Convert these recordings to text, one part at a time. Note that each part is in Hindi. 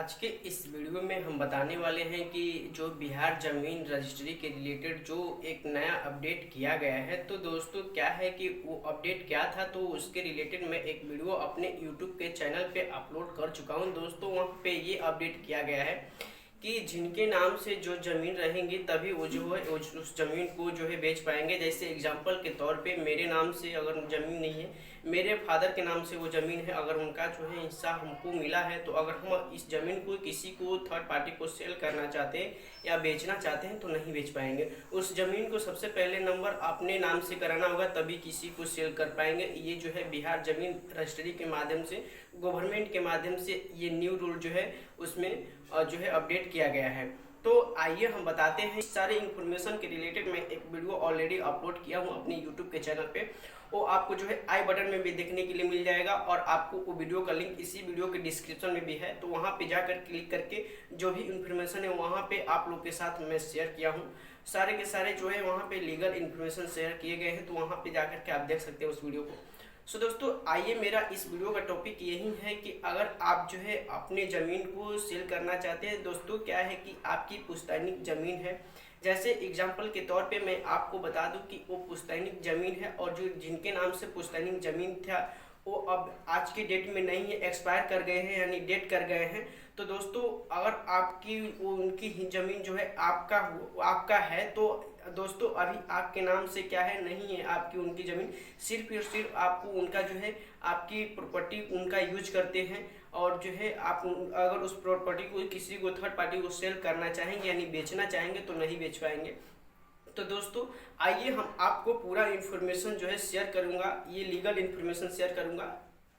आज के इस वीडियो में हम बताने वाले हैं कि जो बिहार जमीन रजिस्ट्री के रिलेटेड जो एक नया अपडेट किया गया है। तो दोस्तों क्या है कि वो अपडेट क्या था, तो उसके रिलेटेड मैं एक वीडियो अपने यूट्यूब के चैनल पे अपलोड कर चुका हूं। दोस्तों वहां पे ये अपडेट किया गया है कि जिनके नाम से जो ज़मीन रहेंगी तभी वो जो है उस ज़मीन को जो है बेच पाएंगे। जैसे एग्जांपल के तौर पे मेरे नाम से अगर ज़मीन नहीं है, मेरे फादर के नाम से वो ज़मीन है, अगर उनका जो है हिस्सा हमको मिला है, तो अगर हम इस ज़मीन को किसी को थर्ड पार्टी को सेल करना चाहते हैं या बेचना चाहते हैं तो नहीं बेच पाएंगे। उस ज़मीन को सबसे पहले नंबर अपने नाम से कराना होगा, तभी किसी को सेल कर पाएंगे। ये जो है बिहार जमीन रजिस्ट्री के माध्यम से, गवर्नमेंट के माध्यम से ये न्यू रूल जो है उसमें जो है अपडेट किया गया है। तो आइए हम बताते हैं सारे इन्फॉर्मेशन के रिलेटेड। मैं एक वीडियो ऑलरेडी अपलोड किया हूं अपने यूट्यूब के चैनल पे, वो आपको जो है आई बटन में भी देखने के लिए मिल जाएगा और आपको वो वीडियो का लिंक इसी वीडियो के डिस्क्रिप्शन में भी है। तो वहां पे जाकर क्लिक करके जो भी इन्फॉर्मेशन है वहां पे आप लोग के साथ मैं शेयर किया हूँ। सारे के सारे जो है वहाँ पे लीगल इन्फॉर्मेशन शेयर किए गए हैं, तो वहाँ पे जाकर के आप देख सकते हैं उस वीडियो को। सो दोस्तों आइए, मेरा इस वीडियो का टॉपिक यही है कि अगर आप जो है अपने ज़मीन को सेल करना चाहते हैं। दोस्तों क्या है कि आपकी पुश्तैनिक ज़मीन है, जैसे एग्जांपल के तौर पे मैं आपको बता दूं कि वो पुश्तैनिक ज़मीन है और जो जिनके नाम से पुश्तैनिक ज़मीन था वो अब आज के डेट में नहीं है, एक्सपायर कर गए हैं, यानी डेट कर गए हैं। तो दोस्तों अगर आपकी उनकी ही ज़मीन जो है आपका है, तो दोस्तों अभी आपके नाम से क्या है, नहीं है आपकी उनकी ज़मीन, सिर्फ और सिर्फ आपको उनका जो है आपकी प्रॉपर्टी उनका यूज करते हैं। और जो है आप अगर उस प्रॉपर्टी को किसी को थर्ड पार्टी को सेल करना चाहेंगे यानी बेचना चाहेंगे तो नहीं बेच पाएंगे। तो दोस्तों आइए हम आपको पूरा इन्फॉर्मेशन जो है शेयर करूंगा, ये लीगल इन्फॉर्मेशन शेयर करूंगा।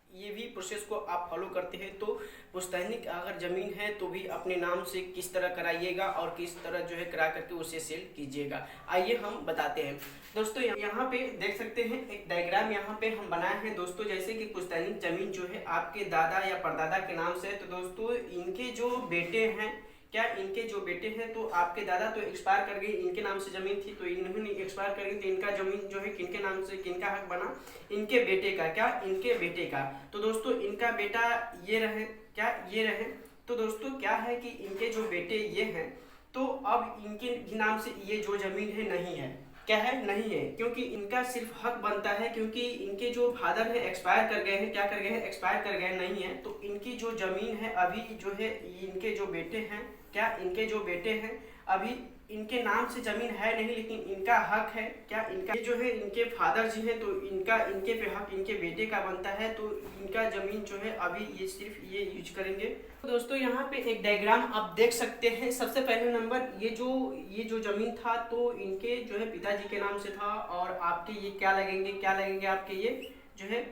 ये भी प्रोसेस को आप फॉलो करते हैं तो पुश्तैनिक अगर ज़मीन है तो भी अपने नाम से किस तरह कराइएगा और किस तरह जो है करा करके उसे सेल कीजिएगा। आइए हम बताते हैं। दोस्तों यहाँ पे देख सकते हैं एक डायग्राम यहाँ पे हम बनाए हैं दोस्तों, जैसे कि पुश्तैनिक ज़मीन जो है आपके दादा या परदादा के नाम से है। तो दोस्तों इनके जो बेटे हैं, क्या इनके जो बेटे हैं, तो आपके दादा तो एक्सपायर कर गए, इनके नाम से जमीन थी तो इन्होंने एक्सपायर कर गई, तो इनका जमीन जो है किनके नाम से, किनका हक बना, इनके बेटे का। क्या इनके बेटे का। तो दोस्तों इनका बेटा ये रहे, क्या ये रहे। तो दोस्तों क्या है कि इनके जो बेटे ये हैं, तो अब इनके नाम से ये जो जमीन है नहीं है, क्या है, नहीं है, क्योंकि इनका सिर्फ हक बनता है, क्योंकि इनके जो फादर है एक्सपायर कर गए हैं, क्या कर गए हैं, एक्सपायर कर गए नहीं है। तो इनकी जो जमीन है अभी जो है इनके जो बेटे हैं, क्या इनके जो बेटे हैं अभी इनके नाम से जमीन है नहीं, लेकिन इनका हक है, क्या इनका जो है इनके फादर जी हैं, तो इनके पे हक इनके बेटे का बनता है। तो इनका जमीन जो है अभी ये सिर्फ ये यूज करेंगे। तो दोस्तों यहाँ पे एक डायग्राम आप देख सकते हैं। सबसे पहले नंबर ये जो जमीन था तो इनके जो है पिताजी के नाम से था, और आपके ये क्या लगेंगे आपके ये जो है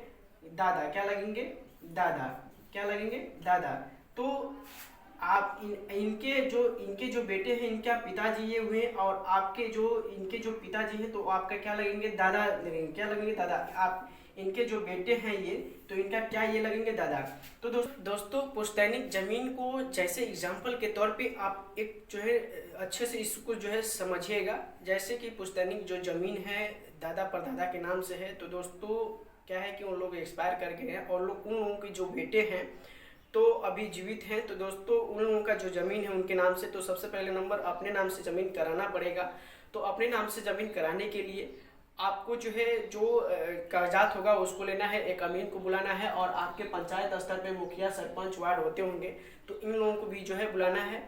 दादा, क्या लगेंगे, दादा, क्या लगेंगे, दादा। तो आप इनके जो बेटे हैं, इनका पिताजी ये हुए, और आपके जो इनके जो पिताजी हैं तो आपका क्या लगेंगे, दादा लगेंगे, क्या लगेंगे, दादा। आप इनके जो बेटे हैं ये, तो इनका क्या ये लगेंगे, दादा। तो दोस्तों पुश्तैनिक जमीन को जैसे एग्जांपल के तौर पे आप एक जो है अच्छे से इसको जो है समझिएगा। जैसे कि पुश्तैनिक जो जमीन है दादा परदादा के नाम से है, तो दोस्तों क्या है कि उन लोग एक्सपायर कर गए हैं और उन लोगों के जो बेटे हैं तो अभी जीवित हैं। तो दोस्तों उन लोगों का जो ज़मीन है उनके नाम से, तो सबसे पहले नंबर अपने नाम से ज़मीन कराना पड़ेगा। तो अपने नाम से ज़मीन कराने के लिए आपको जो है जो कागजात होगा उसको लेना है, एक अमीन को बुलाना है, और आपके पंचायत स्तर पे मुखिया सरपंच वार्ड होते होंगे, तो इन लोगों को भी जो है बुलाना है।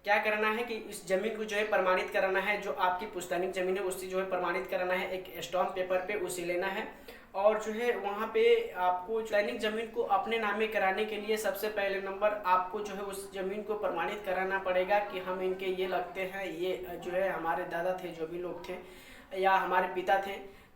क्या करना है कि इस जमीन को जो है प्रमाणित कराना है, जो आपकी पुश्तैनिक जमीन है उससे जो है प्रमाणित कराना है, एक स्टाम्प पेपर पे उसे लेना है। और जो है वहाँ पे आपको पुश्तैनिक जमीन को अपने नामे कराने के लिए सबसे पहले नंबर आपको जो है उस जमीन को प्रमाणित कराना पड़ेगा कि हम इनके ये लगते हैं, ये जो है हमारे दादा थे, जो भी लोग थे, या हमारे पिता थे।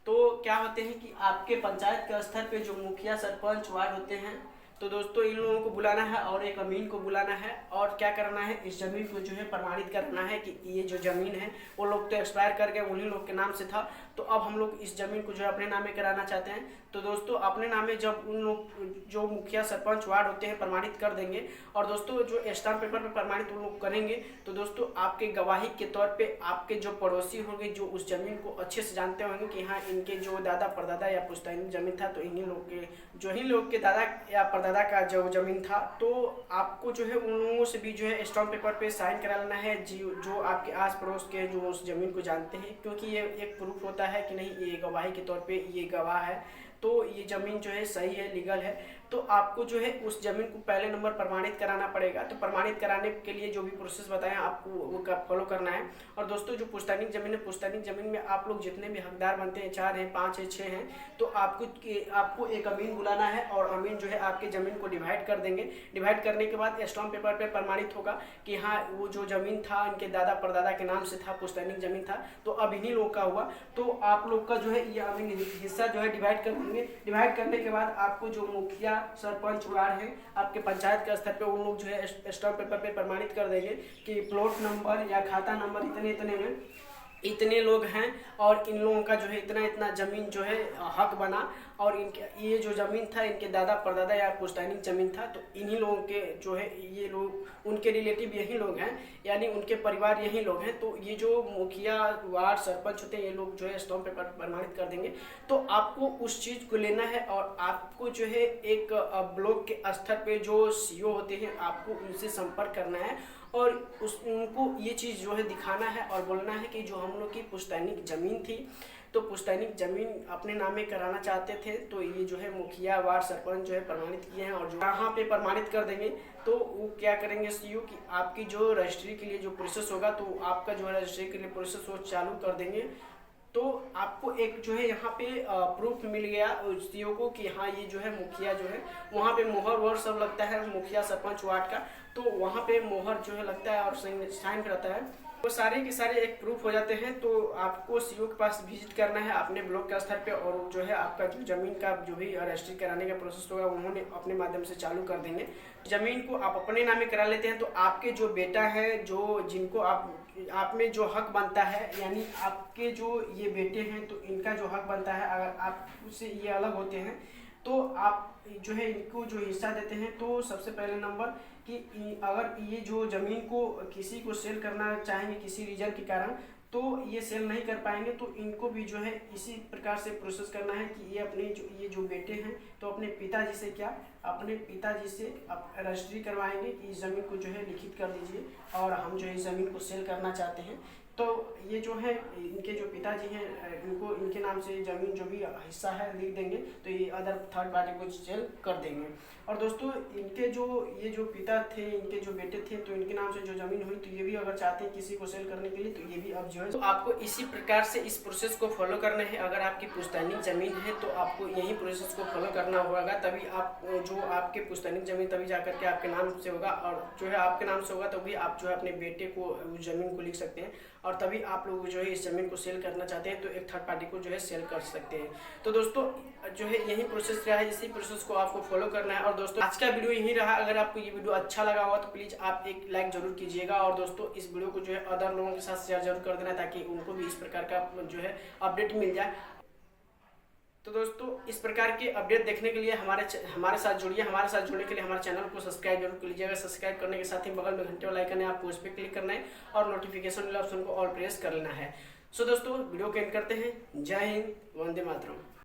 तो क्या होते हैं कि आपके पंचायत के स्तर पे जो मुखिया सरपंच वार्ड होते हैं, तो दोस्तों इन लोगों को बुलाना है और एक अमीन को बुलाना है, और क्या करना है, इस जमीन को जो है प्रमाणित करना है कि ये जो जमीन है वो लोग तो एक्सपायर कर गए, उन्हीं लोग के नाम से था, तो अब हम लोग इस जमीन को जो है अपने नामे कराना चाहते हैं। तो दोस्तों अपने नामे जब उन लोग जो मुखिया सरपंच वार्ड होते हैं प्रमाणित कर देंगे, और दोस्तों जो स्टाम्प पेपर पर प्रमाणित उन लोग करेंगे, तो दोस्तों आपके गवाही के तौर पे आपके जो पड़ोसी होंगे जो उस जमीन को अच्छे से जानते होंगे कि हाँ इनके जो दादा परदादा या पुश्तैनिक जमीन था, तो इन्हीं लोग के, जो ही लोग के दादा या परदादा परदादा का जो ज़मीन था, तो आपको जो है उन लोगों से भी जो है स्टाम्प पेपर पे साइन करा लेना है, जो आपके आस पड़ोस के जो उस ज़मीन को जानते हैं, क्योंकि ये एक प्रूफ होता है कि नहीं, ये गवाही के तौर पे ये गवाह है, तो ये ज़मीन जो है सही है, लीगल है। तो आपको जो है उस ज़मीन को पहले नंबर प्रमाणित कराना पड़ेगा। तो प्रमाणित कराने के लिए जो भी प्रोसेस बताएं आपको वो फॉलो करना है। और दोस्तों, जो पुश्तैनी ज़मीन है, पुश्तैनी ज़मीन में आप लोग जितने भी हकदार बनते हैं, 4 हैं, 5 हैं, 6 हैं, तो आपको एक अमीन बुलाना है और अमीन जो है आपके ज़मीन को डिवाइड कर देंगे। डिवाइड करने के बाद स्टाम्प पेपर पे प्रमाणित होगा कि हाँ, वो जो ज़मीन था इनके दादा परदादा के नाम से था, पुश्तैनी ज़मीन था, तो अब इन्हीं लोग का हुआ। तो आप लोग का जो है ये अमीन हिस्सा जो है डिवाइड कर देंगे। डिवाइड करने के बाद आपको जो मुखिया, सरपंच, वार्ड है आपके पंचायत के स्तर पे, उन लोग जो है स्टाम्प पेपर पे प्रमाणित कर देंगे कि प्लॉट नंबर या खाता नंबर इतने इतने में इतने लोग हैं और इन लोगों का जो है इतना इतना ज़मीन जो है हक बना, और इनके ये जो ज़मीन था इनके दादा परदादा या पुश्तैनी ज़मीन था, तो इन्हीं लोगों के जो है ये लोग, उनके रिलेटिव यही लोग हैं, यानी उनके परिवार यही लोग हैं। तो ये जो मुखिया, वार्ड, सरपंच होते हैं, ये लोग जो है स्टाम्प पेपर प्रमाणित कर देंगे। तो आपको उस चीज़ को लेना है और आपको जो है एक ब्लॉक के स्तर पे जो सीओ होते हैं, आपको उनसे संपर्क करना है और उनको ये चीज़ जो है दिखाना है और बोलना है कि जो हम लोग की पुश्तैनी ज़मीन थी, तो पुश्तैनी ज़मीन अपने नाम में कराना चाहते थे, तो ये जो है मुखिया, वार्ड, सरपंच जो है प्रमाणित किए हैं। और जो यहाँ पे प्रमाणित कर देंगे तो वो क्या करेंगे सीईओ की, आपकी जो रजिस्ट्री के लिए जो प्रोसेस होगा, तो आपका जो है रजिस्ट्री के लिए प्रोसेस वो चालू कर देंगे। तो आपको एक जो है यहाँ पे प्रूफ मिल गया सीईओ को कि हाँ, ये जो है मुखिया जो है, वहाँ पे मोहर वोहर सब लगता है मुखिया, सरपंच, वार्ड का, तो वहाँ पे मोहर जो है लगता है और साइन रहता है, वो सारे के सारे एक प्रूफ हो जाते हैं। तो आपको सीईओ के पास विजिट करना है अपने ब्लॉक के स्तर पे, और जो है आपका जो ज़मीन का जो भी रजिस्ट्री कराने का प्रोसेस होगा, उन्होंने अपने माध्यम से चालू कर देंगे। ज़मीन को आप अपने नाम में करा लेते हैं, तो आपके जो बेटा है, जो जिनको आप में जो हक बनता है, यानी आपके जो ये बेटे हैं, तो इनका जो हक बनता है, अगर आप उससे ये अलग होते हैं, तो आप जो है इनको जो हिस्सा देते हैं। तो सबसे पहले नंबर कि अगर ये जो ज़मीन को किसी को सेल करना चाहेंगे किसी रीजन के कारण, तो ये सेल नहीं कर पाएंगे, तो इनको भी जो है इसी प्रकार से प्रोसेस करना है कि ये जो बेटे हैं, तो अपने पिताजी से अपने पिताजी से आप रजिस्ट्री करवाएंगे कि इस ज़मीन को जो है लिखित कर दीजिए और हम जो है इस ज़मीन को सेल करना चाहते हैं। तो ये जो है इनके जो पिताजी हैं, इनको इनके नाम से ज़मीन जो भी हिस्सा है लिख देंगे, तो ये अदर थर्ड पार्टी को सेल कर देंगे। और दोस्तों, इनके ये जो पिता थे, इनके जो बेटे थे, तो इनके नाम से जो ज़मीन हुई, तो ये भी अगर चाहते हैं किसी को सेल करने के लिए, तो ये भी अब जो है, तो आपको इसी प्रकार से इस प्रोसेस को फॉलो करना है। अगर आपकी पुश्तैनी ज़मीन है तो आपको यही प्रोसेस को फॉलो करना होगा, तभी आप जो आपके पुश्तैनी ज़मीन तभी जाकर के आपके नाम से होगा, और जो है आपके नाम से होगा तभी आप जो है अपने बेटे को उस ज़मीन को लिख सकते हैं, और तभी आप लोग जो है इस ज़मीन को सेल करना चाहते हैं तो एक थर्ड पार्टी को जो है सेल कर सकते हैं। तो दोस्तों, जो है यही प्रोसेस रहा है, इसी प्रोसेस को आपको फॉलो करना है। और दोस्तों, आज का वीडियो यही रहा। अगर आपको ये वीडियो अच्छा लगा होगा तो प्लीज़ आप एक लाइक जरूर कीजिएगा, और दोस्तों इस वीडियो को जो है अदर लोगों के साथ शेयर जरूर कर देना, ताकि उनको भी इस प्रकार का जो है अपडेट मिल जाए। तो दोस्तों, इस प्रकार के अपडेट देखने के लिए हमारे साथ जुड़िए। हमारे साथ जुड़ने के लिए हमारे चैनल को सब्सक्राइब जरूर कर लीजिएगा। सब्सक्राइब करने के साथ ही बगल में घंटे वाला आइकन है, आपको उस पर क्लिक करना है और नोटिफिकेशन वाले ऑप्शन को ऑल प्रेस कर लेना है। सो दोस्तों, वीडियो को एंड करते हैं। जय हिंद, वंदे मातरम।